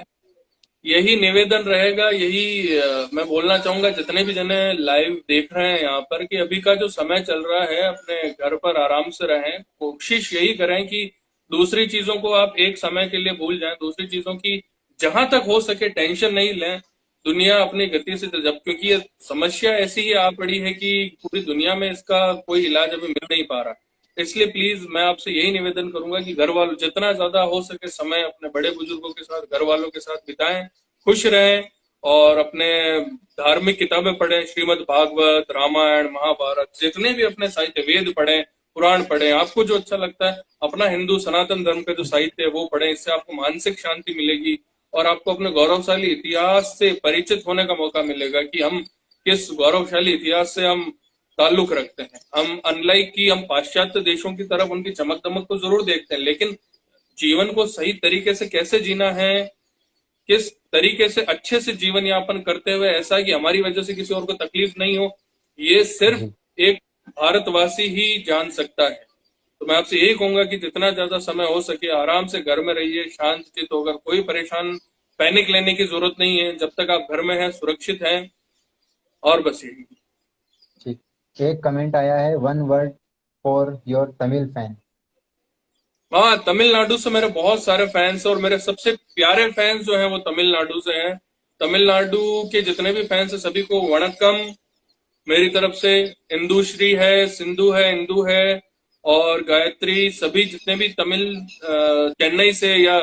यही निवेदन रहेगा, यही मैं बोलना चाहूंगा जितने भी जने लाइव देख रहे हैं यहाँ पर, कि अभी का जो समय चल रहा है अपने घर पर आराम से रहें। कोशिश यही करें कि दूसरी चीजों को आप एक समय के लिए भूल जाएं, दूसरी चीजों की जहां तक हो सके टेंशन नहीं लें। दुनिया अपनी गति से जब, क्योंकि ये समस्या ऐसी ही आ पड़ी है कि पूरी दुनिया में इसका कोई इलाज अभी मिल नहीं पा रहा। इसलिए प्लीज मैं आपसे यही निवेदन करूंगा कि घर वालों जितना ज्यादा हो सके समय अपने बड़े बुजुर्गों के साथ, घर वालों के साथ बिताएं, खुश रहें, और अपने धार्मिक किताबें पढ़ें, श्रीमद् भागवत, रामायण, महाभारत, जितने भी अपने साहित्य, वेद पढ़ें, पुराण पढ़ें, आपको जो अच्छा लगता है, अपना हिंदू सनातन धर्म का जो साहित्य है वो पढ़ें। इससे आपको मानसिक शांति मिलेगी और आपको अपने गौरवशाली इतिहास से परिचित होने का मौका मिलेगा कि हम किस गौरवशाली इतिहास से हम ताल्लुक रखते हैं। हम अनलाइक की हम पाश्चात्य देशों की तरफ उनकी चमक दमक को जरूर देखते हैं, लेकिन जीवन को सही तरीके से कैसे जीना है, किस तरीके से अच्छे से जीवन यापन करते हुए ऐसा कि हमारी वजह से किसी और को तकलीफ नहीं हो, ये सिर्फ जी एक भारतवासी ही जान सकता है। तो मैं आपसे यही कहूंगा कि जितना ज्यादा समय हो सके आराम से घर में रहिए, शांत चित होकर, कोई परेशान पैनिक लेने की जरूरत नहीं है, जब तक आप घर में हैं सुरक्षित हैं, और बस यही। ठीक। एक कमेंट आया है, one word for your Tamil fan. हाँ, तमिलनाडु से मेरे बहुत सारे फैंस हैं, और मेरे सबसे प्यारे फैंस जो हैं वो तमिलनाडु से हैं। तमिलनाडु के जितने भी फैंस हैं सभी को वणक्कम मेरी तरफ से। इंदुश्री है, सिंधु है, इंदु है, और गायत्री, सभी जितने भी तमिल चेन्नई से या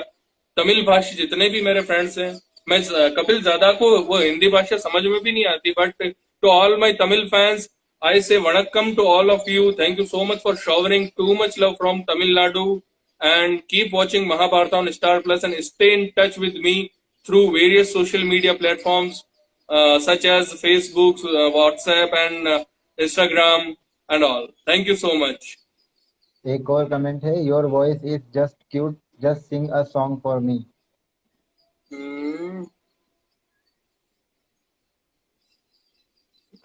तमिल भाषी जितने भी मेरे फ्रेंड्स हैं। मैं कपिल जादा को वो हिंदी भाषा समझ में भी नहीं आती, but to all my Tamil fans I say vanakkam to all of you. Thank you so much for showering too much love from Tamil Nadu, and keep watching Mahabharata on Star Plus and stay in touch with me through various social media platforms such as Facebook, WhatsApp, and Instagram and all. Thank you so much. एक और comment है, your voice is just cute, just sing a song for me. Hmm.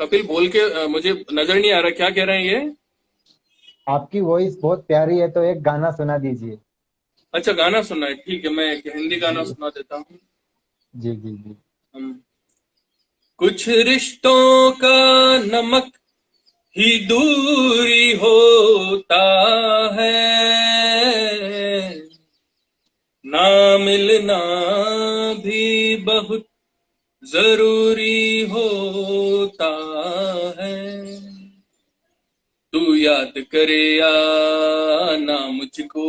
Kapil बोल के मुझे नजर नहीं आ रहा क्या कह रहे हैं ये। आपकी वॉइस बहुत प्यारी है, तो एक गाना सुना दीजिए। अच्छा, गाना सुनना है, ठीक है, मैं एक हिंदी गाना जी सुना देता हूँ। जी जी जी कुछ रिश्तों का नमक ही दूरी होता है, ना मिलना भी बहुत जरूरी होता है। तू याद करे या ना मुझको,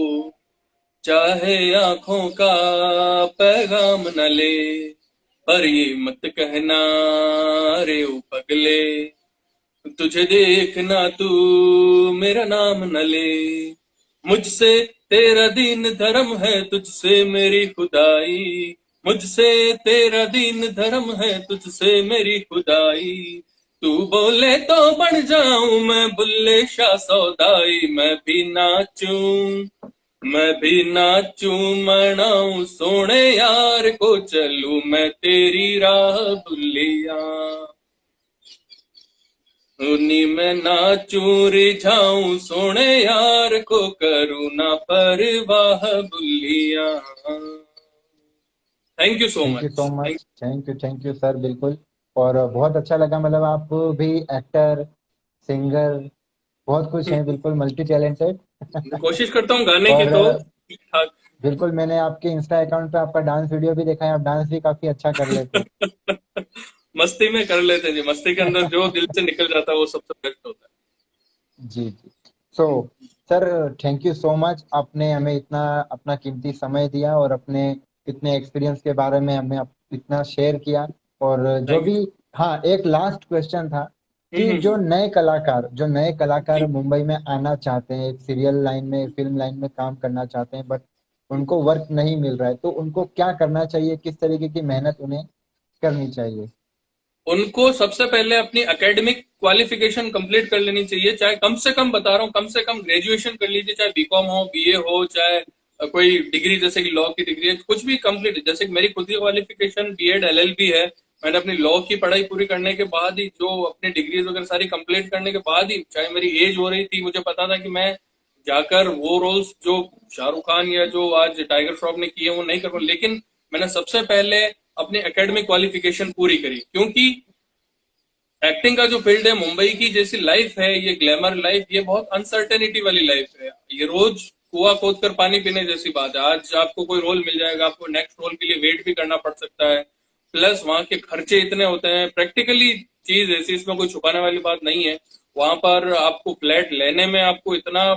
चाहे आंखों का पैगाम न ले, पर ये मत कहना रे ओ पगले, तुझे देखना तू मेरा नाम न ले, मुझसे तेरा दीन धर्म है, तुझसे मेरी खुदाई, मुझसे तेरा दीन धर्म है, तुझसे मेरी खुदाई, तू बोले तो बन जाऊं मैं बुल्ले शाह सौदाई, मैं भी नाचूं मनाऊं सोने यार को, चलूं मैं तेरी राह बुल्लिया, उन्हीं में नाचूं रिझाऊं सोने यार को, करूं ना परवाह बुल्लिया। Thank you so thank you so much. Much, thank you sir, बिल्कुल। और बहुत अच्छा लगा, मतलब आप भी एक्टर, सिंगर, बहुत कुछ हैं, बिल्कुल मल्टी टैलेंटेड। कोशिश करता हूँ गाने की और तो ठीक ठाक। बिल्कुल, मैंने आपके इंस्टा अकाउंट पे आपका डांस वीडियो भी देखा है, आप डांस भी काफी अच्छा कर लेते मस्ती में कर लेते जी, मस्ती के अंदर जो हैं। दिल से निकल जाता है वो सबसे बेस्ट होता जी जी। So sir, thank you so much, आपने हमें इतना अपना कीमती समय दिया और अपने इतने एक्सपीरियंस के बारे में हमें इतना शेयर किया। और है। जो थैंक भी, यू। हाँ, एक लास्ट क्वेश्चन था कि जो नए कलाकार जी। मुंबई में आना चाहते हैं, एक सीरियल लाइन में, फिल्म लाइन में काम करना चाहते हैं, बट उनको वर्क नहीं मिल रहा है, तो उनको क्या करना चाहिए, किस तरीके की मेहनत उन्हें करनी चाहिए? उनको सबसे पहले अपनी एकेडमिक क्वालिफिकेशन कंप्लीट कर लेनी चाहिए, चाहे कम से कम बता रहा हूँ, कम से कम ग्रेजुएशन कर लीजिए, चाहे बीकॉम हो, बीए हो, चाहे कोई डिग्री जैसे कि लॉ की डिग्री है, कुछ भी कंप्लीट, जैसे कि मेरी खुद की क्वालिफिकेशन बीएड एलएलबी है। मैंने अपनी लॉ की पढ़ाई पूरी करने के बाद ही, जो अपनी डिग्रीज वगैरह सारी कंप्लीट करने के बाद ही, चाहे मेरी एज हो रही थी, मुझे पता था कि मैं जाकर वो रोल्स जो शाहरुख खान या जो आज टाइगर श्रॉफ ने किए वो नहीं कर पाऊँ, लेकिन मैंने सबसे पहले अपनी एकेडमिक क्वालिफिकेशन पूरी करी, क्योंकि एक्टिंग का जो फील्ड है, मुंबई की जैसी लाइफ है, ये ग्लैमर लाइफ, ये बहुत अनसर्टेनिटी वाली लाइफ है, ये रोज कुआं खोद कर पानी पीने जैसी बात है। आज आपको कोई रोल मिल जाएगा, आपको नेक्स्ट रोल के लिए वेट भी करना पड़ सकता है, प्लस वहां के खर्चे इतने होते हैं, प्रैक्टिकली चीज ऐसी, इसमें कोई छुपाने वाली बात नहीं है। वहां पर आपको फ्लैट लेने में आपको इतना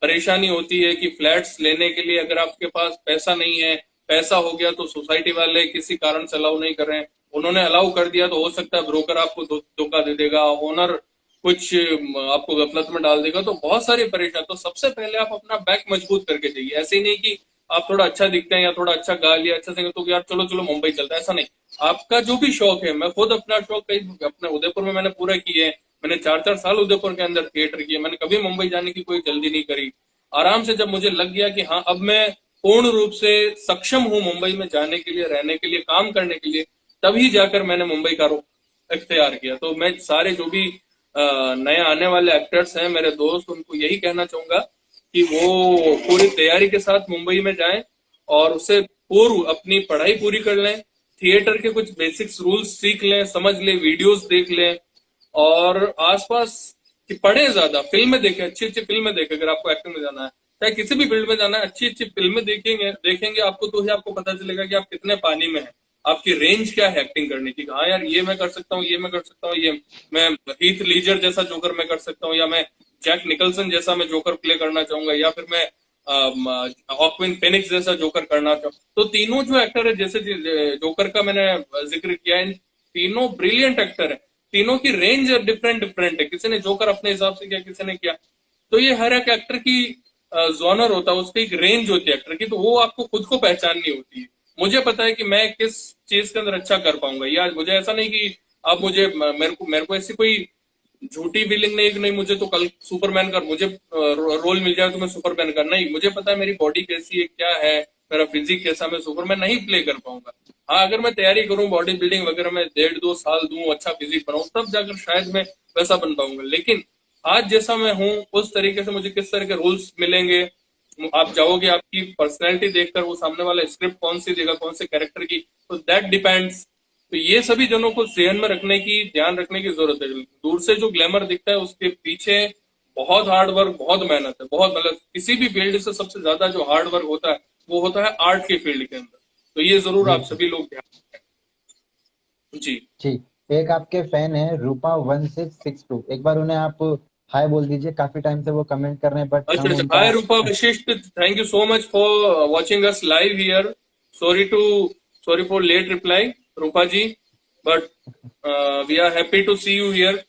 परेशानी होती है कि फ्लैट्स लेने के लिए अगर आपके पास पैसा नहीं है, पैसा हो गया तो सोसाइटी वाले किसी कारण से अलाउ नहीं कर रहे हैं, उन्होंने अलाउ कर दिया तो हो सकता है ब्रोकर आपको धोखा दे देगा, ओनर कुछ आपको गफलत में डाल देगा, तो बहुत सारी परेशानी। तो सबसे पहले आप अपना बैक मजबूत करके जाइए, ऐसे ही नहीं कि आप थोड़ा अच्छा दिखते हैं या थोड़ा अच्छा गा लिया, अच्छा सिंगर, तो यार चलो चलो मुंबई चलता है, ऐसा नहीं। आपका जो भी शौक है, मैं खुद अपना शौक कहीं अपने उदयपुर में मैंने पूरा किए है, मैंने 4-4 साल उदयपुर के अंदर थिएटर किए, मैंने कभी मुंबई जाने की कोई जल्दी नहीं करी। आराम से जब मुझे लग गया कि हाँ अब मैं पूर्ण रूप से सक्षम हूँ मुंबई में जाने के लिए, रहने के लिए, काम करने के लिए, तभी जाकर मैंने मुंबई का रुख इख्तियार किया। तो मैं सारे जो भी नए आने वाले एक्टर्स हैं मेरे दोस्त, उनको यही कहना चाहूंगा कि वो पूरी तैयारी के साथ मुंबई में जाएं और उसे पूर्व अपनी पढ़ाई पूरी कर लें, थिएटर के कुछ बेसिक्स रूल्स सीख लें, समझ लें, वीडियोस देख लें, और आसपास कि पढ़े ज्यादा, फिल्में देखें, अच्छी अच्छी फिल्में देखें। अगर आपको एक्टिंग में जाना है, चाहे किसी भी फील्ड में जाना है, अच्छी अच्छी फिल्में देखेंगे देखेंगे आपको, तो ही आपको पता चलेगा कि आप कितने पानी में हैं, आपकी रेंज क्या है एक्टिंग करने की। हाँ यार, ये मैं कर सकता हूँ, ये मैं कर सकता हूँ, ये मैं हीथ लीजर जैसा जोकर मैं कर सकता हूँ, या मैं जैक निकलसन जैसा मैं जोकर प्ले करना चाहूंगा, या फिर मैं हॉकविन फेनिक्स जैसा जोकर करना चाहूँ। तो तीनों जो एक्टर है, जैसे जोकर का मैंने जिक्र किया है, तीनों ब्रिलियंट एक्टर है, तीनों की रेंज डिफरेंट डिफरेंट है, किसी ने जोकर अपने हिसाब से किया, किसी ने किया। तो ये हर एक एक्टर की जॉनर होता है, उसकी एक रेंज होती है एक्टर की, तो वो आपको खुद को पहचाननी होती है। मुझे पता है कि मैं किस चीज के अंदर अच्छा कर पाऊंगा, या मुझे ऐसा नहीं कि आप मुझे मेरे को ऐसी कोई झूठी फीलिंग नहीं कि नहीं मुझे तो कल सुपरमैन का मुझे रोल मिल जाए तो मैं सुपरमैन का, नहीं, मुझे पता है मेरी बॉडी कैसी है, क्या है, मेरा फिजिक कैसा, मैं सुपरमैन नहीं प्ले कर पाऊंगा। हाँ, अगर मैं तैयारी करूं बॉडी बिल्डिंग वगैरह में, 1.5-2 साल दूं, अच्छा फिजिक बनाऊं, तब जाकर शायद मैं वैसा बन पाऊंगा। लेकिन आज जैसा मैं हूं, उस तरीके से मुझे किस तरह के रूल्स मिलेंगे, आप जाओगे, आपकी पर्सनैलिटी देखकर वो सामने वाला स्क्रिप्ट कौन सी देगा, कौन से कैरेक्टर की, तो दैट डिपेंड्स। तो ये सभी जनों को ध्यान में रखने की, ध्यान रखने की जरूरत है। दूर से जो ग्लैमर दिखता है उसके पीछे बहुत हार्ड वर्क, बहुत मेहनत है, बहुत, मतलब किसी भी फील्ड से सबसे ज्यादा जो हार्ड वर्क होता है वो होता है आर्ट के फील्ड के अंदर। तो ये जरूर जी आप जी सभी लोग ध्यान रखें जी। जी। एक आपके फैन है, रूपा 1662, एक बार उन्हें आप हाय बोल दीजिए, काफी टाइम से वो कमेंट कर रहे हैं, बट अच्छा हम अच्छा, उनका hi Rupa Vashishtha, thank you so much for watching us live here. Sorry to sorry for late reply Rupa ji, but we are happy to see you here.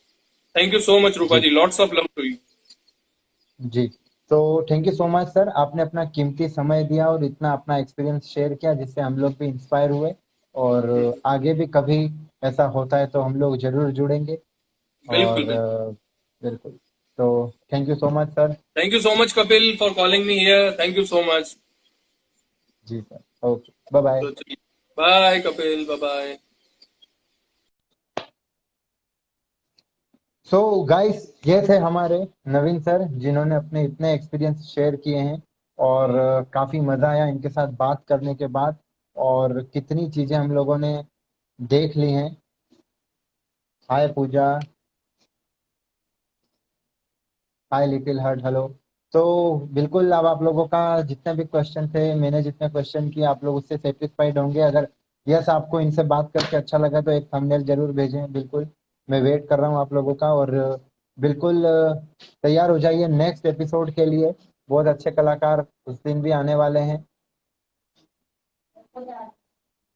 Thank you so much Rupa ji जी, lots of love to you. जी। तो thank you so much sir, आपने अपना कीमती समय दिया और इतना अपना एक्सपीरियंस शेयर किया जिससे हम लोग भी इंस्पायर हुए। और आगे भी कभी ऐसा होता है तो हम लोग जरूर जुड़ेंगे। बिल्कुल और बिल्कुल। बिल्कुल। तो thank you so much sir. Thank you so much Kapil for calling me here, thank you so much. जी सर, ओके, बाय बाय। तो चलिए, bye Kapil, bye bye. So guys, ये थे हमारे नवीन सर जिन्होंने अपने इतने एक्सपीरियंस शेयर किए हैं। और काफ़ी मज़ा आया इनके साथ बात करने के बाद। और कितनी चीज़ें हम लोगों ने देख ली हैं। हाय पूजा, हाय लिटिल हार्ट, हेलो। तो बिल्कुल, अब आप लोगों का जितने भी क्वेश्चन थे, मैंने जितने क्वेश्चन किए, आप लोग उससे सेटिस्फाइड होंगे। अगर यस आपको इनसे बात करके अच्छा लगा तो एक थंबनेल जरूर भेजें। बिल्कुल, मैं वेट कर रहा हूँ आप लोगों का। और बिल्कुल तैयार हो जाइए नेक्स्ट एपिसोड के लिए। बहुत अच्छे कलाकार उस दिन भी आने वाले हैं।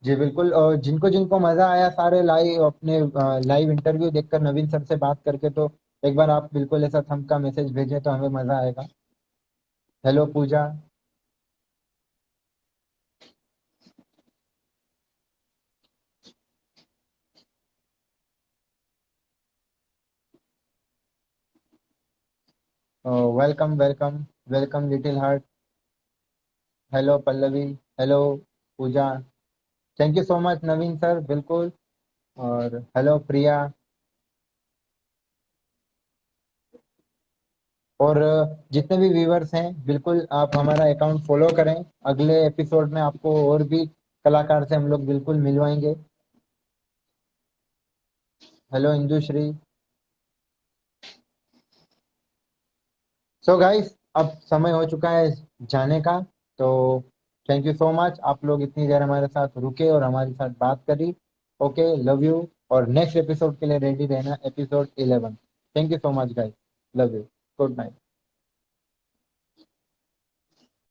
जी बिल्कुल। और जिनको जिनको मज़ा आया, सारे लाइव अपने लाइव इंटरव्यू देखकर नवीन सर से बात करके, तो एक बार आप बिल्कुल ऐसा थंब का मैसेज भेजें तो हमें मज़ा आएगा। Hello Pooja. Welcome welcome welcome little heart. Hello Pallavi. Hello Pooja. Thank you so much Naveen sir, बिल्कुल। और हेलो प्रिया। और जितने भी व्यूवर्स हैं, बिल्कुल आप हमारा अकाउंट फॉलो करें। अगले एपिसोड में आपको और भी कलाकार से हम लोग बिल्कुल मिलवाएंगे। हेलो इंदुश्री। सो गाइस, अब समय हो चुका है जाने का। तो थैंक यू सो मच, आप लोग इतनी देर हमारे साथ रुके और हमारे साथ बात करी। Okay, love you. और नेक्स्ट एपिसोड के लिए रेडी रहना, episode 11। Thank you so much guys, love you, good night.